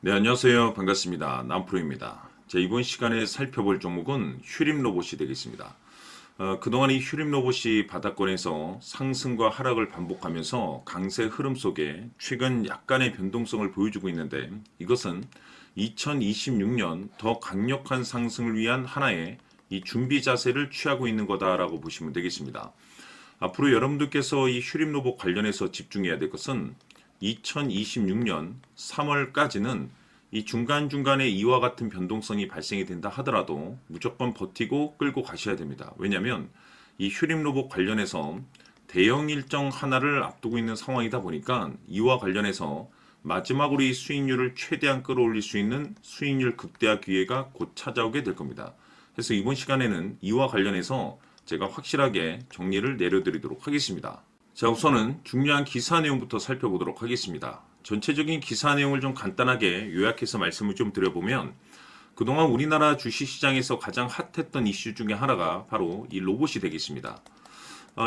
네, 안녕하세요. 반갑습니다. 남프로입니다. 자, 이번 시간에 살펴볼 종목은 휴림 로봇이 되겠습니다. 그동안 이 휴림 로봇이 바닥권에서 상승과 하락을 반복하면서 강세 흐름 속에 최근 약간의 변동성을 보여주고 있는데, 이것은 2026년 더 강력한 상승을 위한 하나의 이 준비 자세를 취하고 있는 거다라고 보시면 되겠습니다. 앞으로 여러분들께서 이 휴림 로봇 관련해서 집중해야 될 것은 2026년 3월까지는 이 중간중간에 이와 같은 변동성이 발생이 된다 하더라도 무조건 버티고 끌고 가셔야 됩니다. 왜냐하면 이 휴림 로봇 관련해서 대형 일정 하나를 앞두고 있는 상황이다 보니까 이와 관련해서 마지막으로 이 수익률을 최대한 끌어올릴 수 있는 수익률 극대화 기회가 곧 찾아오게 될 겁니다. 그래서 이번 시간에는 이와 관련해서 제가 확실하게 정리를 내려드리도록 하겠습니다. 자, 우선은 중요한 기사 내용부터 살펴보도록 하겠습니다. 전체적인 기사 내용을 좀 간단하게 요약해서 말씀을 좀 드려보면, 그동안 우리나라 주식시장에서 가장 핫했던 이슈 중에 하나가 바로 이 로봇이 되겠습니다.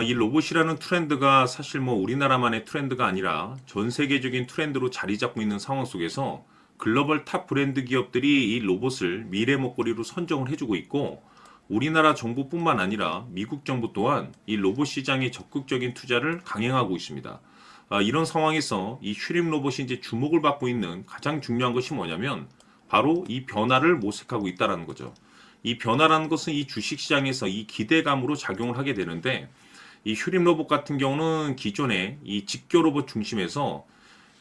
이 로봇이라는 트렌드가 사실 뭐 우리나라만의 트렌드가 아니라 전 세계적인 트렌드로 자리 잡고 있는 상황 속에서 글로벌 탑 브랜드 기업들이 이 로봇을 미래 먹거리로 선정을 해주고 있고, 우리나라 정부뿐만 아니라 미국 정부 또한 이 로봇 시장에 적극적인 투자를 강행하고 있습니다. 이런 상황에서 이 휴림 로봇이 이제 주목을 받고 있는 가장 중요한 것이 뭐냐면 바로 이 변화를 모색하고 있다는 거죠. 이 변화라는 것은 이 주식시장에서 이 기대감으로 작용을 하게 되는데, 이 휴림 로봇 같은 경우는 기존의 이 직교 로봇 중심에서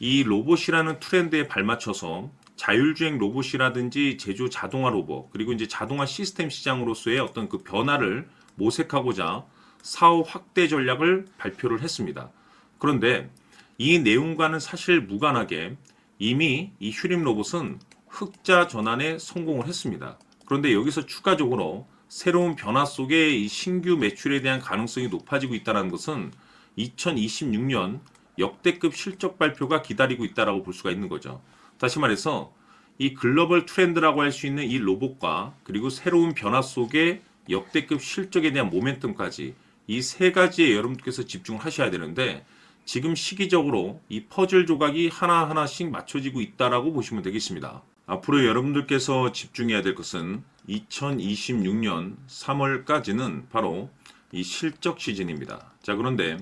이 로봇이라는 트렌드에 발맞춰서 자율주행 로봇이라든지 제조 자동화 로봇, 그리고 이제 자동화 시스템 시장으로서의 어떤 그 변화를 모색하고자 사업 확대 전략을 발표를 했습니다. 그런데 이 내용과는 사실 무관하게 이미 이 휴림 로봇은 흑자 전환에 성공을 했습니다. 그런데 여기서 추가적으로 새로운 변화 속에 이 신규 매출에 대한 가능성이 높아지고 있다는 것은 2026년 역대급 실적 발표가 기다리고 있다라고 볼 수가 있는 거죠. 다시 말해서 이 글로벌 트렌드라고 할 수 있는 이 로봇과 그리고 새로운 변화 속에 역대급 실적에 대한 모멘텀까지 이 세 가지에 여러분께서 집중을 하셔야 되는데, 지금 시기적으로 이 퍼즐 조각이 하나하나씩 맞춰지고 있다라고 보시면 되겠습니다. 앞으로 여러분들께서 집중해야 될 것은 2026년 3월까지는 바로 이 실적 시즌입니다. 자, 그런데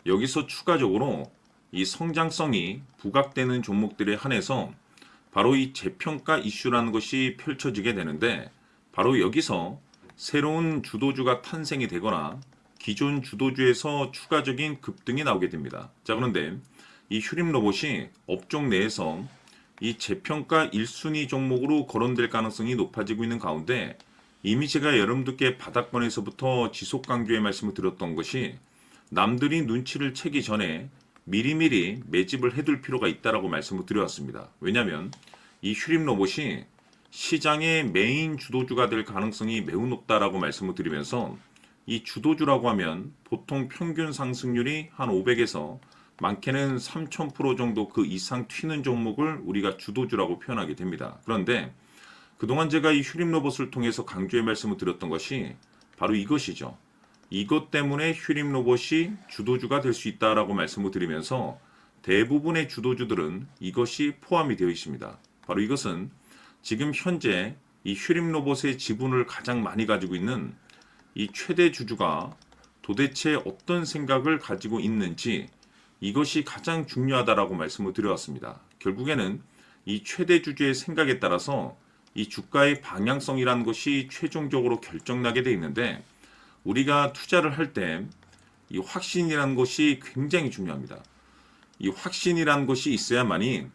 여기서 추가적으로 이 성장성이 부각되는 종목들에 한해서 바로 이 재평가 이슈라는 것이 펼쳐지게 되는데, 바로 여기서 새로운 주도주가 탄생이 되거나 기존 주도주에서 추가적인 급등이 나오게 됩니다. 자, 그런데 이 휴림 로봇이 업종 내에서 이 재평가 1순위 종목으로 거론될 가능성이 높아지고 있는 가운데, 이미 제가 여러분들께 바닥권에서부터 지속 강조의 말씀을 드렸던 것이 남들이 눈치를 채기 전에 미리미리 매집을 해둘 필요가 있다라고 말씀을 드려왔습니다. 왜냐하면 이 휴림 로봇이 시장의 메인 주도주가 될 가능성이 매우 높다라고 말씀을 드리면서, 이 주도주라고 하면 보통 평균 상승률이 한 500에서 많게는 3000% 정도 그 이상 튀는 종목을 우리가 주도주라고 표현하게 됩니다. 그런데 그동안 제가 이 휴림 로봇을 통해서 강조의 말씀을 드렸던 것이 바로 이것이죠. 이것 때문에 휴림 로봇이 주도주가 될 수 있다라고 말씀을 드리면서 대부분의 주도주들은 이것이 포함이 되어 있습니다. 바로 이것은 지금 현재 이 휴림 로봇의 지분을 가장 많이 가지고 있는 이 최대 주주가 도대체 어떤 생각을 가지고 있는지, 이것이 가장 중요하다라고 말씀을 드려왔습니다. 결국에는 이 최대 주주의 생각에 따라서 이 주가의 방향성이라는 것이 최종적으로 결정나게 되어 있는데, 우리가 투자를 할 때 이 확신이라는 것이 굉장히 중요합니다. 이 확신이라는 것이 있어야만이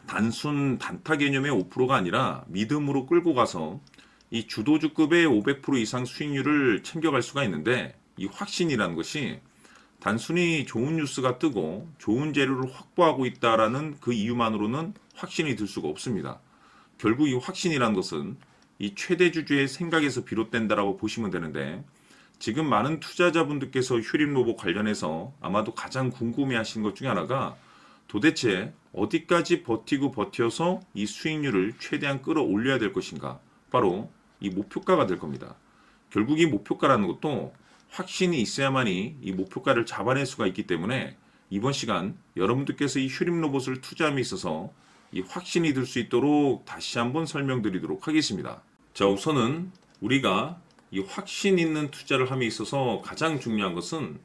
단순 단타 개념의 5%가 아니라 믿음으로 끌고 가서 이 주도주급의 500% 이상 수익률을 챙겨갈 수가 있는데, 이 확신이라는 것이 단순히 좋은 뉴스가 뜨고 좋은 재료를 확보하고 있다라는 그 이유만으로는 확신이 들 수가 없습니다. 결국 이 확신이라는 것은 이 최대 주주의 생각에서 비롯된다라고 보시면 되는데, 지금 많은 투자자분들께서 휴림 로봇 관련해서 아마도 가장 궁금해하시는 것 중에 하나가 도대체 어디까지 버티고 버텨서 이 수익률을 최대한 끌어올려야 될 것인가, 바로 이 목표가가 될 겁니다. 결국 이 목표가라는 것도 확신이 있어야만이 이 목표가를 잡아낼 수가 있기 때문에 이번 시간 여러분들께서 이 휴림 로봇을 투자함에 있어서 이 확신이 들 수 있도록 다시 한번 설명드리도록 하겠습니다. 자, 우선은 우리가 이 확신 있는 투자를 함에 있어서 가장 중요한 것은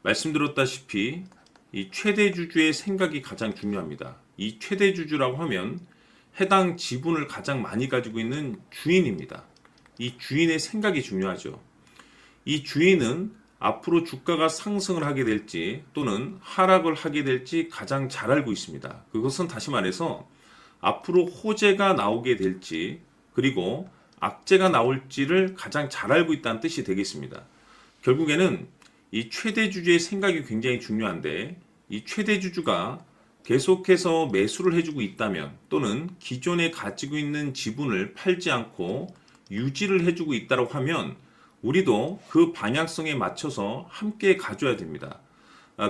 말씀드렸다시피 이 최대 주주의 생각이 가장 중요합니다. 이 최대 주주라고 하면 해당 지분을 가장 많이 가지고 있는 주인입니다. 이 주인의 생각이 중요하죠. 이 주인은 앞으로 주가가 상승을 하게 될지 또는 하락을 하게 될지 가장 잘 알고 있습니다. 그것은 다시 말해서 앞으로 호재가 나오게 될지 그리고 악재가 나올지를 가장 잘 알고 있다는 뜻이 되겠습니다. 결국에는 이 최대 주주의 생각이 굉장히 중요한데 이 최대 주주가 계속해서 매수를 해주고 있다면 또는 기존에 가지고 있는 지분을 팔지 않고 유지를 해주고 있다고 하면 우리도 그 방향성에 맞춰서 함께 가져야 됩니다.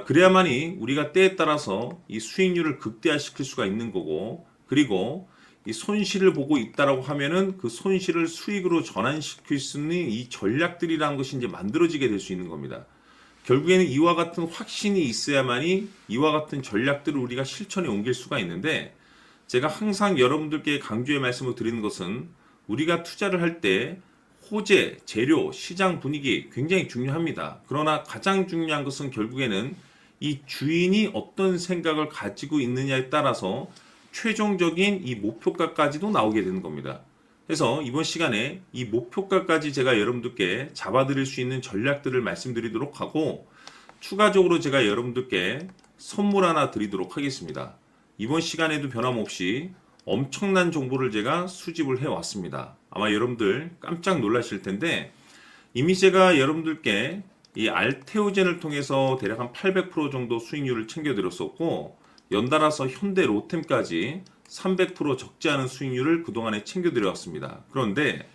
그래야만이 우리가 때에 따라서 이 수익률을 극대화시킬 수가 있는 거고 그리고 이 손실을 보고 있다라고 하면은 그 손실을 수익으로 전환시킬 수 있는 이 전략들이라는 것이 이제 만들어지게 될 수 있는 겁니다. 결국에는 이와 같은 확신이 있어야만이 이와 같은 전략들을 우리가 실천에 옮길 수가 있는데 제가 항상 여러분들께 강조의 말씀을 드리는 것은 우리가 투자를 할 때 호재, 재료, 시장 분위기 굉장히 중요합니다. 그러나 가장 중요한 것은 결국에는 이 주인이 어떤 생각을 가지고 있느냐에 따라서 최종적인 이 목표가까지도 나오게 되는 겁니다. 그래서 이번 시간에 이 목표가까지 제가 여러분들께 잡아드릴 수 있는 전략들을 말씀드리도록 하고 추가적으로 제가 여러분들께 선물 하나 드리도록 하겠습니다. 이번 시간에도 변함없이 엄청난 정보를 제가 수집을 해왔습니다. 아마 여러분들 깜짝 놀라실 텐데 이미 제가 여러분들께 이 알테오젠을 통해서 대략 한 800% 정도 수익률을 챙겨드렸었고 연달아서 현대 로템까지 300% 적지 않은 수익률을 그동안에 챙겨드려왔습니다. 그런데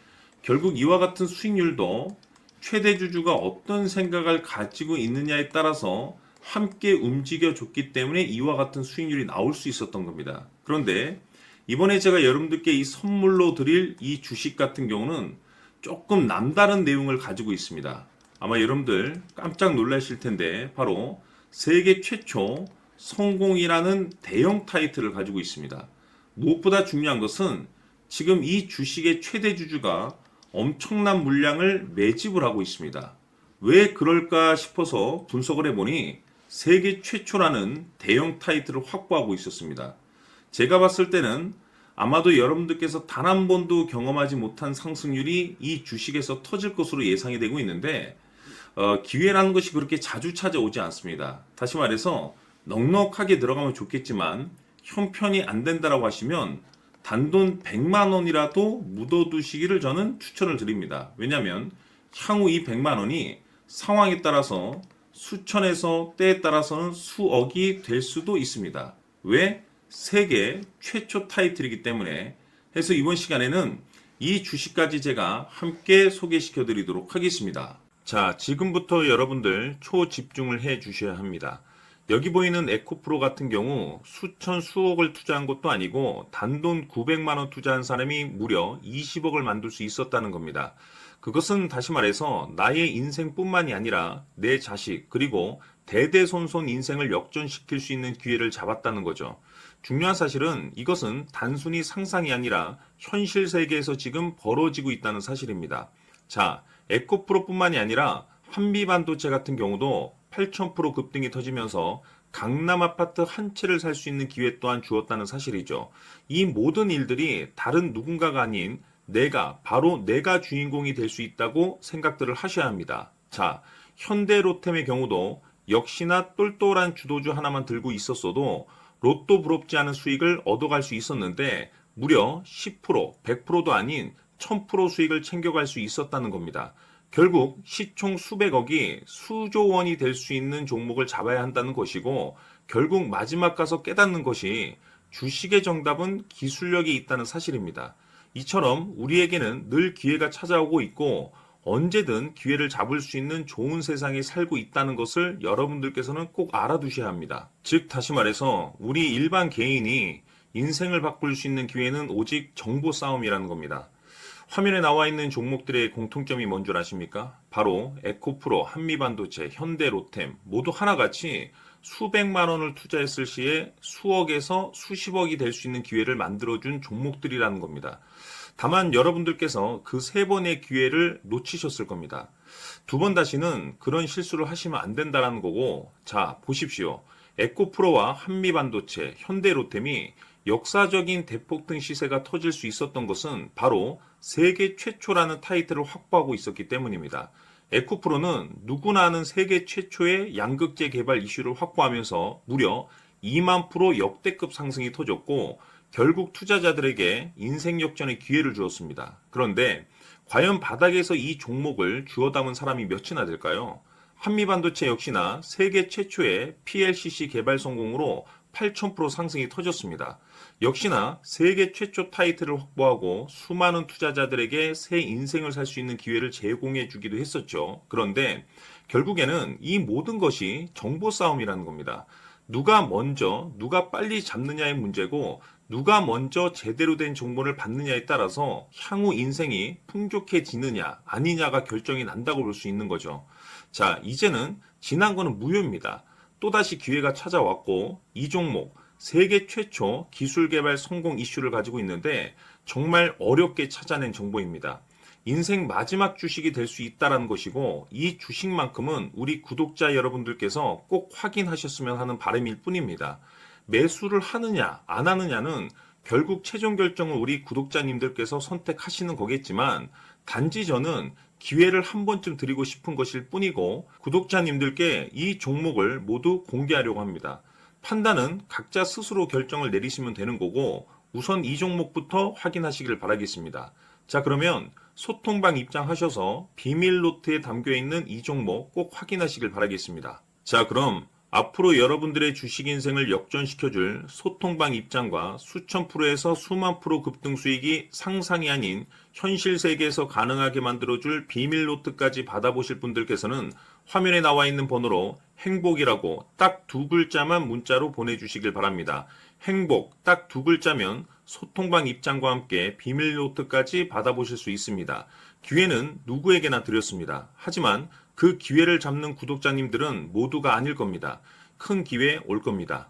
결국 이와 같은 수익률도 최대 주주가 어떤 생각을 가지고 있느냐에 따라서 함께 움직여줬기 때문에 이와 같은 수익률이 나올 수 있었던 겁니다. 그런데 이번에 제가 여러분들께 이 선물로 드릴 이 주식 같은 경우는 조금 남다른 내용을 가지고 있습니다. 아마 여러분들 깜짝 놀라실 텐데 바로 세계 최초 성공이라는 대형 타이틀을 가지고 있습니다. 무엇보다 중요한 것은 지금 이 주식의 최대 주주가 엄청난 물량을 매집을 하고 있습니다. 왜 그럴까 싶어서 분석을 해보니 세계 최초라는 대형 타이틀을 확보하고 있었습니다. 제가 봤을 때는 아마도 여러분들께서 단 한 번도 경험하지 못한 상승률이 이 주식에서 터질 것으로 예상이 되고 있는데 기회라는 것이 그렇게 자주 찾아오지 않습니다. 다시 말해서 넉넉하게 들어가면 좋겠지만 형편이 안 된다라고 하시면 단돈 100만 원이라도 묻어두시기를 저는 추천을 드립니다. 왜냐하면 향후 이 100만 원이 상황에 따라서 수천에서 때에 따라서는 수억이 될 수도 있습니다. 왜? 세계 최초 타이틀이기 때문에. 해서 이번 시간에는 이 주식까지 제가 함께 소개시켜 드리도록 하겠습니다. 자, 지금부터 여러분들 초집중을 해 주셔야 합니다. 여기 보이는 에코프로 같은 경우 수천 수억을 투자한 것도 아니고 단돈 900만 원 투자한 사람이 무려 20억을 만들 수 있었다는 겁니다. 그것은 다시 말해서 나의 인생뿐만이 아니라 내 자식 그리고 대대손손 인생을 역전시킬 수 있는 기회를 잡았다는 거죠. 중요한 사실은 이것은 단순히 상상이 아니라 현실 세계에서 지금 벌어지고 있다는 사실입니다. 자, 에코프로뿐만이 아니라 한미반도체 같은 경우도 8,000% 급등이 터지면서 강남 아파트 한 채를 살 수 있는 기회 또한 주었다는 사실이죠. 이 모든 일들이 다른 누군가가 아닌 바로 내가 주인공이 될 수 있다고 생각들을 하셔야 합니다. 자, 현대로템의 경우도 역시나 똘똘한 주도주 하나만 들고 있었어도 로또 부럽지 않은 수익을 얻어갈 수 있었는데 무려 10%, 100%도 아닌 1000% 수익을 챙겨갈 수 있었다는 겁니다. 결국 시총 수백억이 수조 원이 될 수 있는 종목을 잡아야 한다는 것이고 결국 마지막 가서 깨닫는 것이 주식의 정답은 기술력이 있다는 사실입니다. 이처럼 우리에게는 늘 기회가 찾아오고 있고 언제든 기회를 잡을 수 있는 좋은 세상에 살고 있다는 것을 여러분들께서는 꼭 알아두셔야 합니다. 즉 다시 말해서 우리 일반 개인이 인생을 바꿀 수 있는 기회는 오직 정보 싸움이라는 겁니다. 화면에 나와 있는 종목들의 공통점이 뭔 줄 아십니까? 바로 에코프로, 한미반도체, 현대로템 모두 하나같이 수백만 원을 투자했을 시에 수억에서 수십억이 될 수 있는 기회를 만들어준 종목들이라는 겁니다. 다만 여러분들께서 그 세 번의 기회를 놓치셨을 겁니다. 두 번 다시는 그런 실수를 하시면 안 된다는 거고, 자, 보십시오. 에코프로와 한미반도체, 현대로템이 역사적인 대폭등 시세가 터질 수 있었던 것은 바로 세계 최초라는 타이틀을 확보하고 있었기 때문입니다. 에코프로는 누구나 아는 세계 최초의 양극재 개발 이슈를 확보하면서 무려 2만 프로 역대급 상승이 터졌고 결국 투자자들에게 인생 역전의 기회를 주었습니다. 그런데 과연 바닥에서 이 종목을 주워 담은 사람이 몇이나 될까요? 한미반도체 역시나 세계 최초의 PLCC 개발 성공으로 8,000% 상승이 터졌습니다. 역시나 세계 최초 타이틀을 확보하고 수많은 투자자들에게 새 인생을 살 수 있는 기회를 제공해 주기도 했었죠. 그런데 결국에는 이 모든 것이 정보 싸움이라는 겁니다. 누가 먼저, 누가 빨리 잡느냐의 문제고 누가 먼저 제대로 된 정보를 받느냐에 따라서 향후 인생이 풍족해지느냐 아니냐가 결정이 난다고 볼 수 있는 거죠. 자, 이제는 지난 거는 무효입니다. 또다시 기회가 찾아왔고 이 종목 세계 최초 기술 개발 성공 이슈를 가지고 있는데 정말 어렵게 찾아낸 정보입니다. 인생 마지막 주식이 될 수 있다는 것이고 이 주식만큼은 우리 구독자 여러분들께서 꼭 확인하셨으면 하는 바람일 뿐입니다. 매수를 하느냐 안 하느냐는 결국 최종 결정을 우리 구독자님들께서 선택하시는 거겠지만 단지 저는 기회를 한 번쯤 드리고 싶은 것일 뿐이고 구독자님들께 이 종목을 모두 공개하려고 합니다. 판단은 각자 스스로 결정을 내리시면 되는 거고 우선 이 종목부터 확인하시길 바라겠습니다. 자, 그러면 소통방 입장하셔서 비밀 노트에 담겨 있는 이 종목 꼭 확인하시길 바라겠습니다. 자, 그럼 앞으로 여러분들의 주식 인생을 역전시켜줄 소통방 입장과 수천 프로에서 수만 프로 급등 수익이 상상이 아닌 현실 세계에서 가능하게 만들어줄 비밀 노트까지 받아보실 분들께서는 화면에 나와 있는 번호로 행복이라고 딱 두 글자만 문자로 보내주시길 바랍니다. 행복 딱 두 글자면 소통방 입장과 함께 비밀 노트까지 받아보실 수 있습니다. 기회는 누구에게나 드렸습니다. 하지만 그 기회를 잡는 구독자님들은 모두가 아닐 겁니다. 큰 기회 올 겁니다.